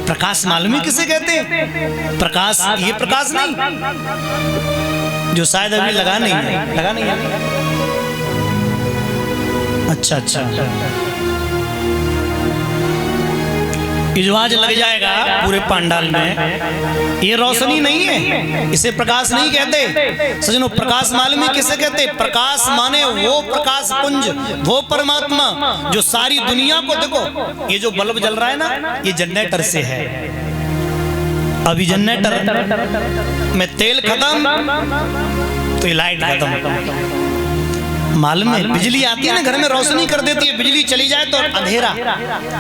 प्रकाश मालूम है किसे कहते हैं? प्रकाश, ये प्रकाश नहीं जो शायद अभी लगा नहीं है। अच्छा, ये जो आज लग जाएगा पूरे पंडाल में, ये रोशनी नहीं है, इसे प्रकाश नहीं कहते सजनों। प्रकाश मालूम है किसे कहते? प्रकाश माने वो प्रकाश पुंज, वो परमात्मा जो सारी दुनिया को, देखो ये जो बल्ब जल रहा है ना, ये जनरेटर से है। अभी जनरेटर में तेल खत्म तो ये लाइट खत्म। मालूम है बिजली आती है ना, घर में रोशनी कर देती है, बिजली चली जाए तो अंधेरा।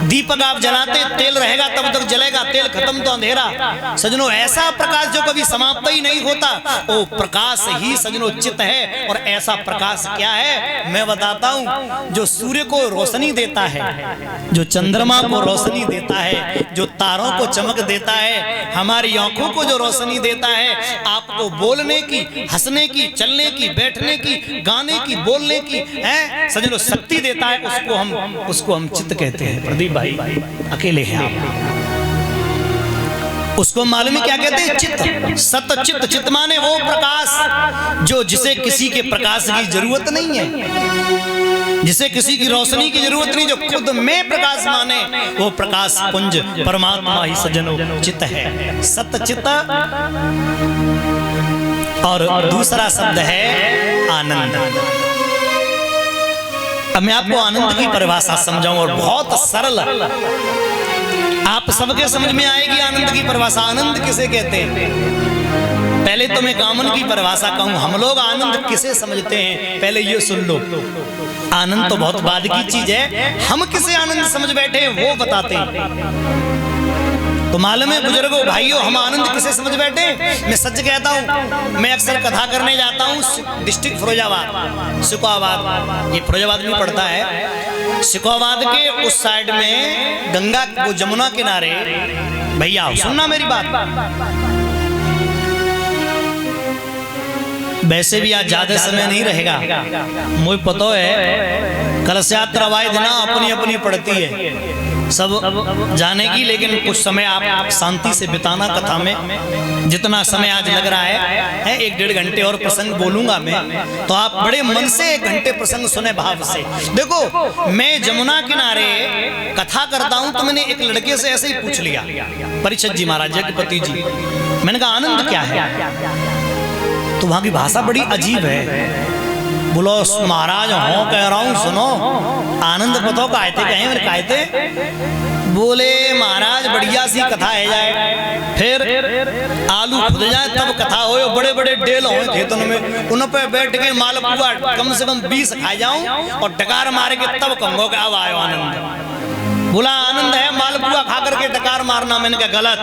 दीपक आप जलाते, तेल रहेगा तब तक जलेगा, तेल खत्म तो अंधेरा। सजनों ऐसा प्रकाश जो कभी समाप्त ही नहीं होता, वो प्रकाश ही सजनों चित्त है। और ऐसा प्रकाश क्या है मैं बताता हूँ, जो सूर्य को रोशनी देता है, जो चंद्रमा को रोशनी देता है, जो तारों को चमक देता है, हमारी आंखों को जो रोशनी देता है, आपको बोलने की, हंसने की, चलने की, बैठने की, गाने की, बोलने की है सजनों शक्ति देता है, उसको हम चित्त कहते हैं। प्रदीप भाई अकेले हैं आप, उसको मालूम है क्या कहते हैं? चित्त, सत चित्त। चित्त माने वो प्रकाश जो जिसे किसी के प्रकाश की जरूरत नहीं है, जिसे किसी की रोशनी की जरूरत नहीं, जो खुद में प्रकाश माने, वो प्रकाश पुंज परमात्मा ही सजनों चित्त है। सत चित्त। और दूसरा शब्द है आनंद। अब मैं आपको आनंद की परिभाषा समझाऊं, और बहुत सरल, आप सबके समझ में आएगी आनंद की परिभाषा। आनंद किसे कहते हैं? पहले तो मैं कामन की परिभाषा कहूं, हम लोग आनंद किसे समझते हैं पहले ये सुन लो। आनंद तो बहुत बाद की चीज है, हम किसे आनंद समझ बैठे हैं वो बताते हैं। तो मालूम है बुजुर्गों, भाइयों, हम आनंद किसे समझ बैठे? मैं सच कहता हूँ, मैं अक्सर कथा करने जाता हूँ डिस्ट्रिक्ट फिरोजाबाद, सिकोहाबाद, ये फिरोजाबाद में पड़ता है। सिकोहाबाद के उस साइड में गंगा, वो जमुना किनारे, भैया सुनना मेरी बात, वैसे भी आज ज्यादा समय नहीं रहेगा, मुझे पता है कलश यात्रा वाय दिना अपनी अपनी पड़ती है सब जाने की, लेकिन कुछ समय आप शांति से बिताना कथा में। जितना समय आज लग रहा है 1-1.5 घंटे और प्रसंग बोलूंगा मैं, तो आप बड़े मन से 1 घंटे प्रसंग सुने भाव से। देखो मैं जमुना किनारे कथा करता हूं, तो मैंने एक लड़के से ऐसे ही पूछ लिया, परीक्षित जी महाराज, जगपति जी, मैंने कहा आनंद क्या है? तो वहां की भाषा बड़ी अजीब है। बोलो महाराज हो कह रहा हूं सुनो, आनंद पतो कहते कहें मेरे कहते। बोले महाराज बढ़िया सी कथा है जाए, फिर आलू खुद जाए तब कथा हो। बड़े बड़े डेल हो खेतन में, उन पे बैठ के मालपुआ कम से कम 20 खा जाऊं और डकार मार के तब कहूंगा कि अब आयो आनंद। बोला आनंद है मालपुआ खा करके डकार मारना। मैंने कहा गलत।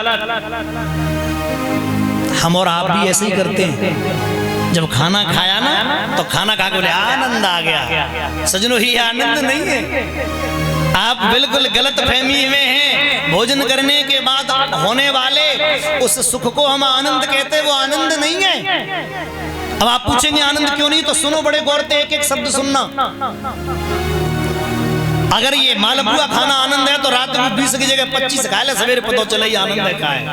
हम और आप भी ऐसे ही करते हैं, जब खाना खाया ना तो खाना खा के बोले आनंद आ गया। सजनों ही आनंद नहीं है, आप बिल्कुल गलत फहमी में हैं। भोजन करने के बाद होने वाले उस सुख को हम आनंद कहते हैं, वो आनंद नहीं है। अब आप पूछेंगे आनंद क्यों नहीं, तो सुनो बड़े गौर से, एक एक शब्द सुनना। अगर ये मालपुआ खाना आनंद है तो रात में 20 की जगह 25 खा ले, सवेरे पता चले आनंद है का है।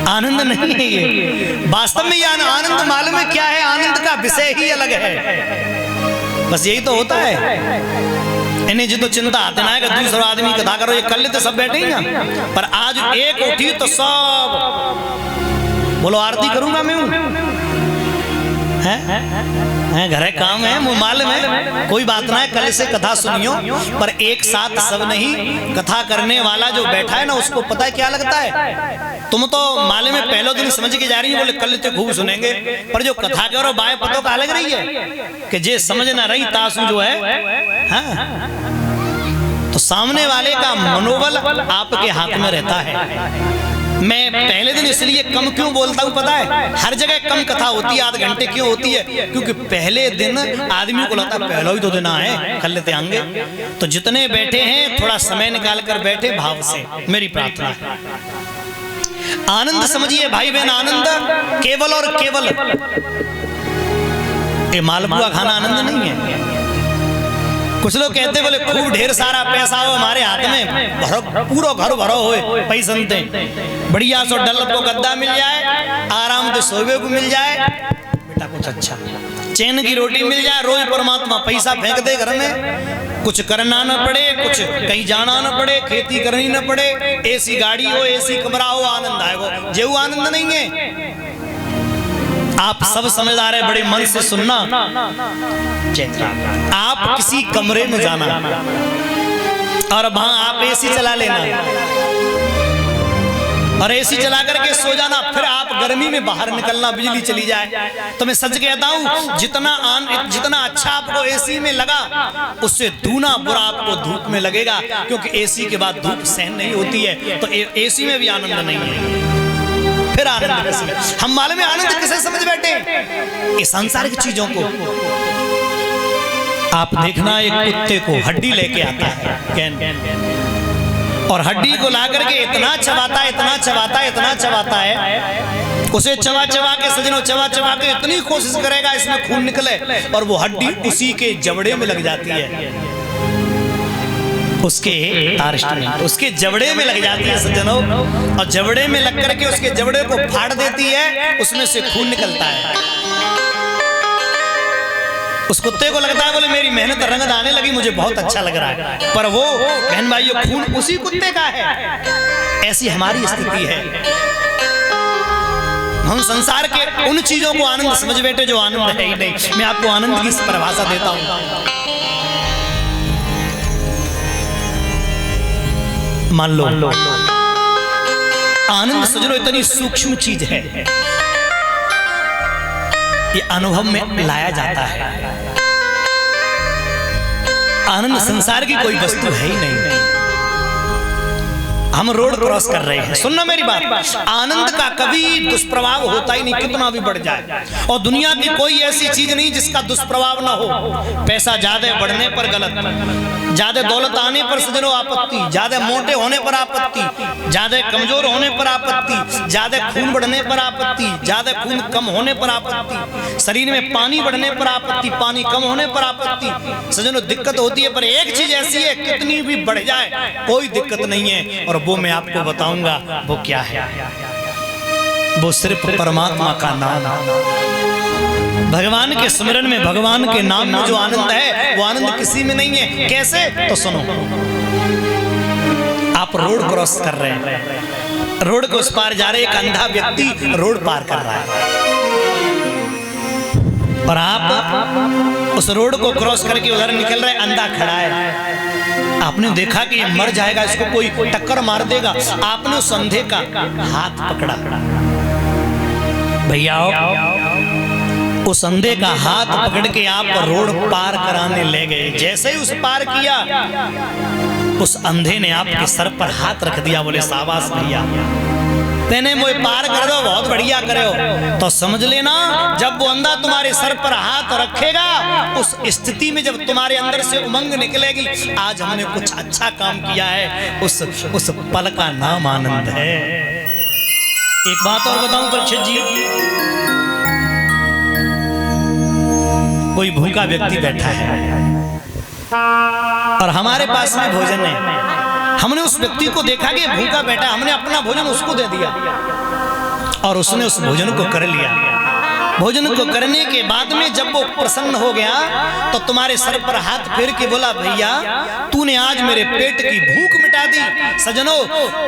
आनंद नहीं है ये, वास्तव में ये आनंद मालूम है क्या है? आनंद का विषय ही अलग है, बस यही तो होता है। इन्हें जो तो चिंता आते ना कि दूसरा आदमी कथा करो, ये कल तो सब बैठे हैं, पर आज एक उठी तो सब बोलो आरती करूंगा मैं हूं, घरे काम है, मालूम है, कोई बात ना है। कल से कथा सुनियो, पर एक साथ सब नहीं। कथा करने वाला जो बैठा है ना, उसको पता है क्या लगता है। तुम तो मालूम है पहले दिन समझ के जा रही है, बोले कल तो खूब सुनेंगे, पर जो कथा करो बाय पतो का लग रही है कि जे समझ ना रही तासु जो है। हाँ, तो सामने वाले का मनोबल आपके हाथ में रहता है। मैं पहले दिन इसलिए कम क्यों बोलता हूँ पता है? हर जगह कम कथा होती है, आध घंटे क्यों होती है? क्योंकि पहले दिन आदमी को लगता है पहला ही तो दिन है, कर लेते आएंगे। तो जितने बैठे हैं थोड़ा समय निकाल कर बैठे भाव से, मेरी प्रार्थना है। आनंद समझिए भाई बहन, आनंद केवल और केवल ये मालपुआ खाना आनंद नहीं है। कुछ लोग कहते बोले खूब ढेर सारा पैसा हो हमारे हाथ में, भरो पूरा घर भरो हो पैसे, बढ़िया सो डल को गद्दा मिल जाए, आराम से सोवे को मिल जाए, बेटा कुछ अच्छा चैन की रोटी मिल जाए, रोज परमात्मा पैसा फेंक दे घर में, कुछ करना न पड़े, कुछ कहीं जाना न पड़े, खेती करनी न पड़े, ऐसी गाड़ी हो, ऐसी कमरा हो, आनंद आएगा। जो आनंद नहीं है। आप सब समझदार है, बड़े मन से सुनना। आप किसी कमरे में जाना और वहां आप एसी चला लेना और एसी चला करके सो जाना, फिर आप गर्मी में बाहर निकलना, बिजली चली जाए, तो मैं सच कहता हूं जितना अच्छा आपको एसी में लगा, उससे दूना बुरा आपको धूप में लगेगा, क्योंकि एसी के बाद धूप सहन नहीं होती है। तो एसी में भी आनंद नहीं है, फिर आनंद किसमें? हम मालूम है आनंद किसे समझ बैठे? ये सांसारिक चीजों को। आप देखना एक कुत्ते को हड्डी लेके आता है और हड्डी को ला करके इतना चबाता है, इतना चबाता है, इतना चबाता है, उसे चबा चबा के सजनों चबा चबा के इतनी कोशिश करेगा इसमें खून निकले, और वो हड्डी उसी के जबड़े में लग जाती है, उसके जबड़े में लग जाती है सज्जनों, और जबड़े में लग करके उसके जबड़े को फाड़ देती है, उसमें से खून निकलता है। उस कुत्ते को लगता है बोले मेरी मेहनत रंग आने लगी, मुझे बहुत अच्छा लग रहा है, पर वो बहन भाइयों खून उसी कुत्ते का है। ऐसी हमारी स्थिति है। हम संसार के उन चीजों को आनंद समझ बैठे जो आनंद है ही नहीं। मैं आपको आनंद की परिभाषा देता हूं। मान लो आनंद सजनो इतनी सूक्ष्म चीज है, ये अनुभव में लाया जाता है। आनंद संसार की कोई वस्तु है ही नहीं। हम रोड क्रॉस कर रहे हैं, सुनना मेरी बात, आनंद का कभी दुष्प्रभाव होता ही नहीं, कितना भी बढ़ जाए। और दुनिया की कोई ऐसी चीज नहीं जिसका दुष्प्रभाव ना हो। पैसा ज्यादा बढ़ने पर गलत, ज्यादा दौलत आने पर सजनो आपत्ति, ज्यादा मोटे होने पर आपत्ति, ज्यादा कमजोर होने पर आपत्ति, ज्यादा खून बढ़ने पर आपत्ति, ज्यादा खून कम होने पर आपत्ति, शरीर में पानी बढ़ने पर आपत्ति, पानी कम होने पर आपत्ति। सजनो दिक्कत होती है, पर एक चीज ऐसी है कितनी भी बढ़ जाए कोई दिक्कत नहीं है, और वो मैं आपको बताऊंगा वो क्या है। वो सिर्फ परमात्मा का नाम, भगवान के स्मरण में, भगवान के नाम में जो आनंद है वो आनंद किसी में नहीं है। कैसे? तो सुनो, आप रोड क्रॉस कर रहे हैं, रोड के उस पार जा रहे, एक अंधा व्यक्ति रोड पार कर रहा है, और आप उस रोड को क्रॉस करके उधर निकल रहे, अंधा खड़ा है। आपने देखा कि ये मर जाएगा, इसको कोई टक्कर मार देगा, आपने उस अंधे का हाथ पकड़ा, भैया उस अंधे का हाथ पकड़ के आप रोड पार कराने ले गए। जैसे ही उस पार किया, उस अंधे ने आपके सर पर हाथ रख दिया, बोले शाबाश भैया, तेने मुझे पार कर दो, बहुत बढ़िया करे हो। तो समझ लेना, जब वो अंधा तुम्हारे सर पर हाथ रखेगा, उस स्थिति में जब तुम्हारे अंदर से उमंग निकलेगी, आज हमने कुछ अच्छा काम किया है, उस पल का नाम आनंद है। एक बात और बताऊं परीक्षित जी, कोई भूखा व्यक्ति बैठा है और हमारे पास में भोजन है, हमने उस व्यक्ति को देखा कि भूखा बैठा, हमने अपना भोजन उसको दे दिया और उसने उस भोजन को कर लिया। भोजन को करने के बाद में जब वो प्रसन्न हो गया, तो तुम्हारे सर पर हाथ फेर के बोला, भैया तूने आज मेरे पेट की भूख मिटा दी। सजनों,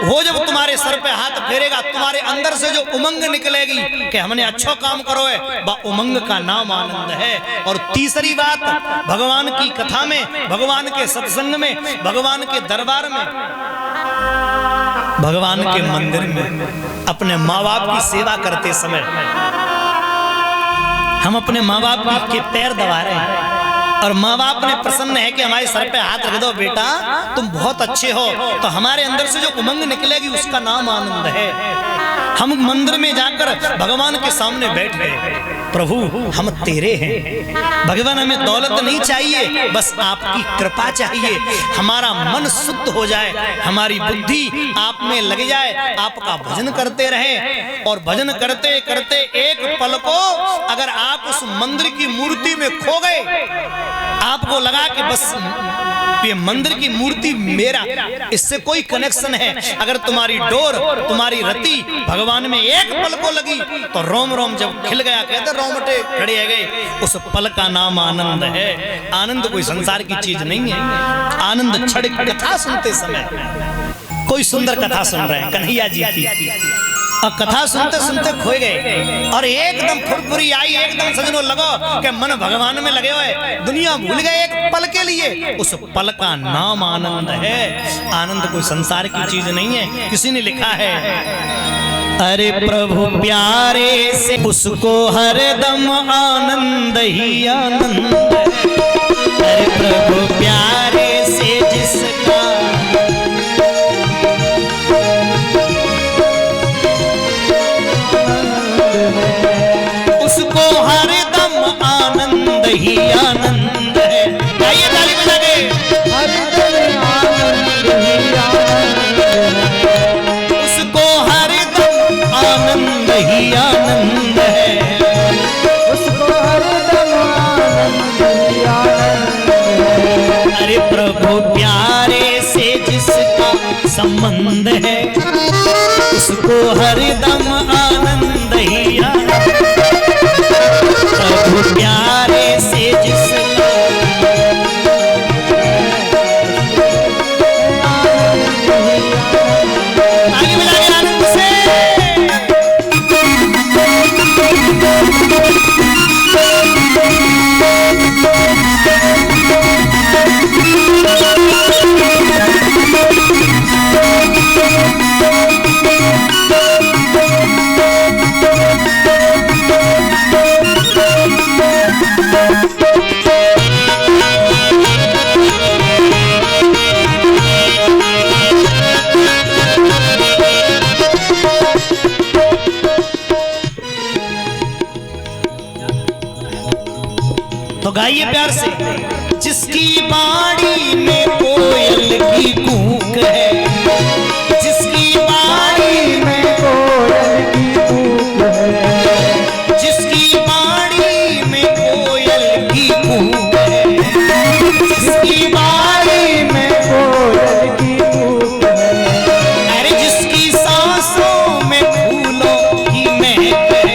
वो जब तुम्हारे सर पे हाथ फेरेगा, तुम्हारे अंदर से जो उमंग निकलेगी कि हमने अच्छा काम करो है, वह उमंग का नाम आनंद है। और तीसरी बात, भगवान की कथा में, भगवान के सत्संग में, भगवान के दरबार में, भगवान के मंदिर में अपने माँ बाप की सेवा करते समय हम अपने माँ बाप के पैर दबा रहे हैं और माँ बाप ने प्रसन्न है कि हमारे सर पे हाथ रख दो, बेटा तुम बहुत अच्छे हो, तो हमारे अंदर से जो उमंग निकलेगी उसका नाम आनंद है। हम मंदिर में जाकर भगवान के सामने बैठ गए, प्रभु हम तेरे हैं, भगवान हमें दौलत नहीं चाहिए, बस आपकी कृपा चाहिए, हमारा मन शुद्ध हो जाए, हमारी बुद्धि आप में लग जाए, आपका भजन करते रहें। और भजन करते करते एक पल को अगर आप उस मंदिर की मूर्ति में खो गए, आपको लगा कि बस ये मंदिर की मूर्ति मेरा, इससे कोई कनेक्शन है। अगर तुम्हारी डोर, तुम्हारी रति भगवान में एक पल को लगी तो रोम रोम जब खिल गया, कहते रोमटे खड़े गए, उस पल का नाम आनंद है। आनंद कोई संसार की चीज नहीं है। आनंद क्षण कथा सुनते समय, कोई सुंदर कथा सुन रहे हैं कन्हैया जी की, और कथा सुनते सुनते खोए गए और एकदम फुरफुरी आई, एकदम सजनों लगो कि मन भगवान में लगे हुए, दुनिया भूल गए एक पल के लिए। उस पल का नाम आनंद है। आनंद कोई संसार की चीज नहीं है। किसी ने लिखा है, अरे प्रभु प्यारे से उसको हरदम आनंद ही आनंद। अरे प्रभु प्यारे से जिसका उसको हरदम आनंद ही आनंद है। गाइए ताली बजा के, हरदम आनंद ही आनंद है। उसको हरदम आनंद ही आनंद है। उसको हरदम आनंद ही आनंद है। अरे प्रभु प्यारे से जिसका संबंध है, उसको हरदम आनंद ही आनंद। प्रभु प्यारे से जिसका आगे मिला के आनंद से तो गाइए प्यार से, जिसकी बाड़ी में कोयल की कूक है, जिसकी बाड़ी में कोयल की कूक है, जिसकी बाड़ी में कोयल की कूक है, जिसकी बाड़ी में कोयल की कूक है। अरे जिसकी सांसों में फूलों की महक है,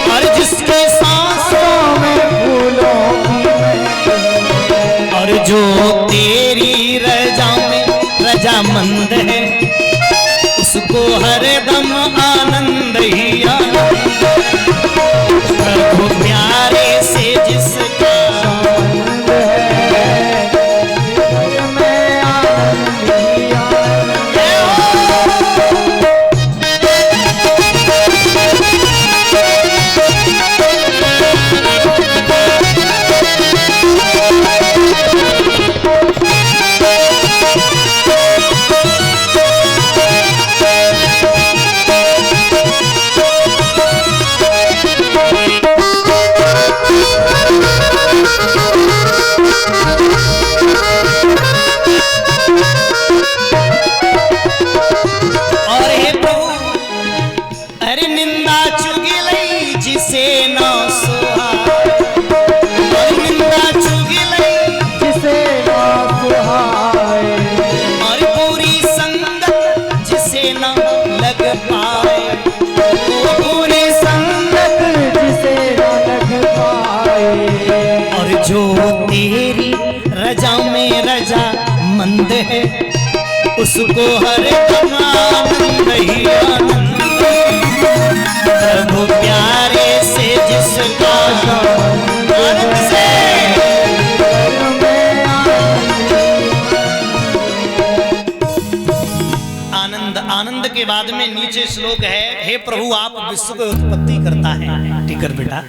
और जिसकी सांसों में फूलों और जो तेरी रजा में रजामंद है, उसको हरदम आनंद ही आनंद। प्रभु प्यारे से जिसका संबंध है, में आनंद ही आनंद है। जो तेरी रजा में रजा मंद है, उसको हरदम आनंद ही आनंद। प्रभु प्यारे से जिसका आनंद से आनंद। आनंद के बाद में नीचे श्लोक है, हे प्रभु आप विश्व की उत्पत्ति करता है, टिकर बेटा,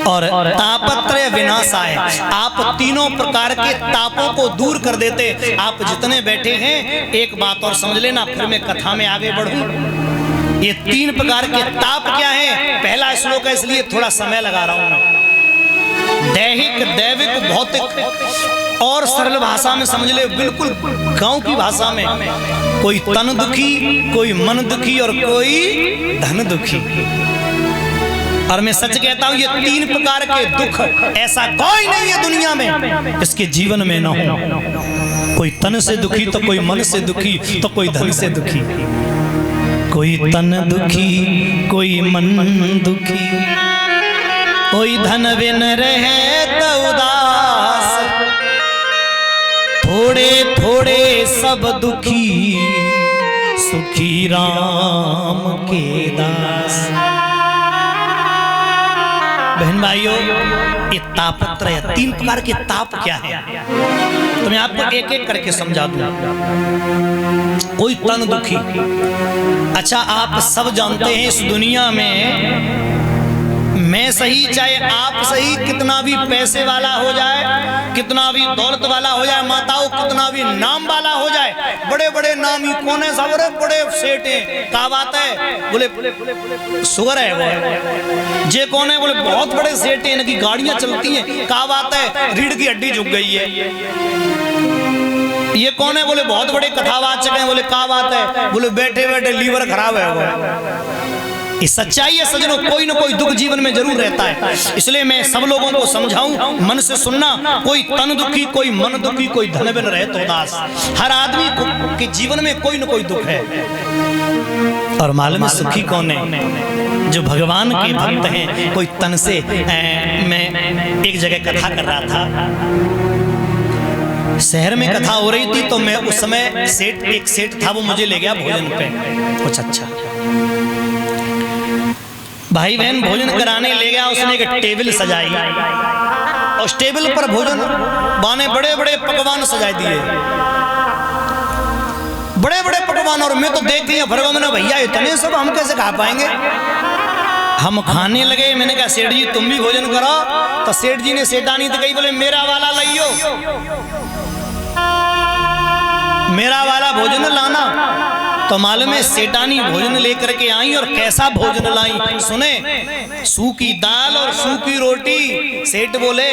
और तापत्रय विनाशाय, आप तीनों प्रकार के तापों को दूर कर देते। आप जितने बैठे हैं एक बात और समझ लेना, फिर मैं कथा में आगे बढ़ूं। ये तीन प्रकार के ताप क्या है? पहला श्लोक है इसलिए थोड़ा समय लगा रहा हूं। दैहिक, दैविक, भौतिक और सरल भाषा में समझ ले, बिल्कुल गांव की भाषा में। कोई तन दुखी, कोई मन दुखी और कोई धन दुखी। और मैं सच कहता हूं ये 3 प्रकार के दुख ऐसा कोई नहीं है दुनिया में जिसके जीवन में न हो। कोई तन से दुखी तो कोई मन से दुखी तो कोई धन से दुखी। कोई तन दुखी कोई मन दुखी, कोई धन बिन रहे तो उदास, थोड़े थोड़े सब दुखी सुखी राम के दास। बहन भाइयों, ये तापत्र है। 3 प्रकार के ताप क्या है तो मैं आपको एक एक करके समझा दूं। कोई तन दुखी, अच्छा आप सब जानते हैं इस दुनिया में मैं सही चाहे आप सही, कितना भी पैसे वाला हो जाए, कितना भी दौलत वाला हो जाए, माताओं कितना भी नाम वाला हो जाए, बड़े बड़े नामी कौन है, सब बड़े सेठ हैं, क्या बात है, बोले शुगर है वो है। जे कौन है, बोले बहुत बड़े सेठ हैं, इनकी गाड़ियां चलती हैं, क्या बात है, रीढ़ की हड्डी झुक गई है। ये कौन है, बोले बहुत बड़े कथावाचक हैं, बोले क्या बात है, बोले बैठे बैठे लीवर खराब है वो। ये सच्चाई है सजनों, कोई ना कोई दुख जीवन में जरूर रहता है। इसलिए मैं सब लोगों को समझाऊं, मन से सुनना, कोई तन दुखी कोई मन दुखी कोई धन बिन रहे तो उदास। हर आदमी के जीवन में कोई ना कोई दुख है। और मालूम है सुखी कौन है? जो भगवान के भक्त हैं। कोई तन से मैं एक जगह कथा कर रहा था, शहर में कथा हो रही थी, तो मैं उस समय एक सेठ था, वो मुझे ले गया भोजन पे। कुछ अच्छा भाई बहन भोजन कराने ले गया, उसने एक टेबल सजाई और उस टेबल पर भोजन बाने बड़े बड़े पकवान सजाए दिए, बड़े बड़े पकवान। और मैं तो देख लिया भरवा, मैंने भैया इतने सब हम कैसे खा पाएंगे। हम खाने लगे, मैंने कहा सेठ जी तुम भी भोजन करो। तो सेठ जी ने सेठानी तो कही, बोले मेरा वाला लाइयो, मेरा वाला भोजन लाना। तो मालूम है सेठानी भोजन लेकर के आई, और कैसा भोजन लाई सुने, सूखी दाल और सूखी रोटी। सेठ बोले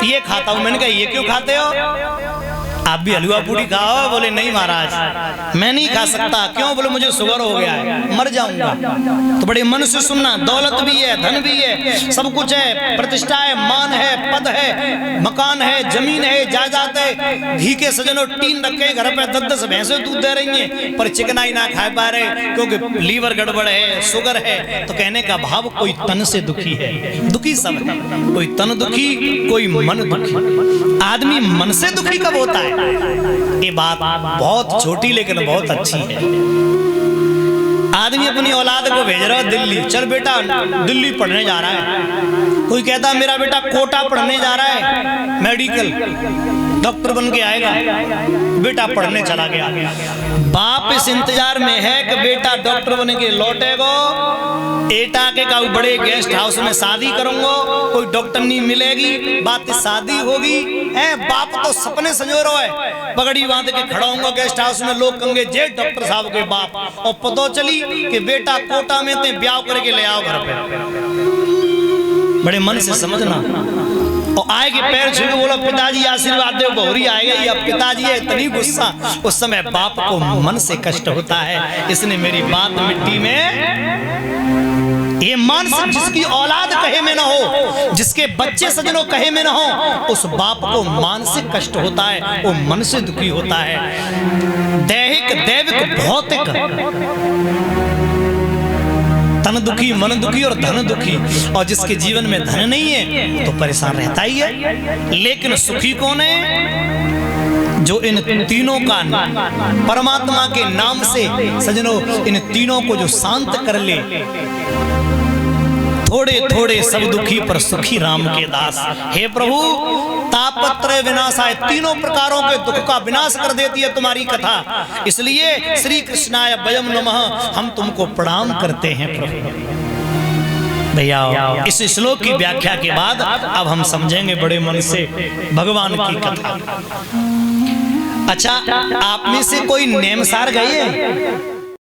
ये खाता हूं। मैंने कहा ये क्यों खाते हो, आप भी हलवा पूड़ी खाओ। बोले नहीं महाराज मैं नहीं खा सकता। क्यों, बोले मुझे शुगर हो गया है, मर जाऊंगा। तो बड़े मन से सुनना, दौलत भी है, धन भी है, सब कुछ है, प्रतिष्ठा है, मान है, पद है, मकान है, जमीन है, जायदाद है, घी के सजनों टीन रखे घर पे, 10-10 भैंसे दूध दे रही हैं, पर चिकना ही ना खा पा रहे क्योंकि लीवर गड़बड़ है, शुगर है। तो कहने का भाव कोई तन से दुखी है, दुखी सब है, कोई तन दुखी कोई मन दुखी। आदमी मन से दुखी कब होता है? ये बात बहुत छोटी लेकिन बहुत अच्छी है। आदमी अपनी औलाद को भेज रहा है दिल्ली, चल बेटा दिल्ली पढ़ने जा रहा है। कोई कहता मेरा बेटा कोटा पढ़ने जा रहा है, मेडिकल डॉक्टर बन के आएगा, बेटा पढ़ने चला गया। बाप इस इंतजार में है कि बेटा डॉक्टर बन के लौटेगा, एटा के का बड़े गेस्ट हाउस में शादी करूंगा, कोई डॉक्टर नहीं मिलेगी, बात शादी होगी है। बाप तो सपने संजो रहा है, पगड़ी बांध के खड़ा होऊंगा गेस्ट हाउस में, लोग कहेंगे जे डॉक्टर साहब के बाप। और पता चली कि बेटा कोटा में ते ब्याह करके ले आओ घर पे। बड़े मन से समझना। और आएगी पैर छू के बोलो पिताजी आशीर्वाद दो, बहुरी आएगा, ये पिताजी है, इतनी गुस्सा। उस समय बाप को मन से कष्ट होता है, इसने मेरी बात मिट्टी में। ये मानसिक जिसकी औलाद कहे में ना हो, जिसके बच्चे सजनों कहे में ना हो, उस बाप को मानसिक कष्ट होता है, वो मन से दुखी होता है। दैहिक दैविक भौतिक, तन दुखी मन दुखी और धन दुखी। और जिसके जीवन में धन नहीं है तो परेशान रहता ही है। लेकिन सुखी कौन है? जो इन तीनों का परमात्मा के नाम से सजनों इन तीनों को जो शांत कर ले। थोड़े थोड़े सब दुखी पर सुखी राम के दास। हे प्रभु तापत्रय विनाशाय, तीनों प्रकारों के दुख का विनाश कर देती है तुम्हारी कथा। इसलिए श्री कृष्णाय वयम नमः, हम तुमको प्रणाम करते हैं प्रभु। भैया इस श्लोक की व्याख्या के बाद अब हम समझेंगे बड़े मन से भगवान की कथा। अच्छा आप में से कोई नेमसार गए?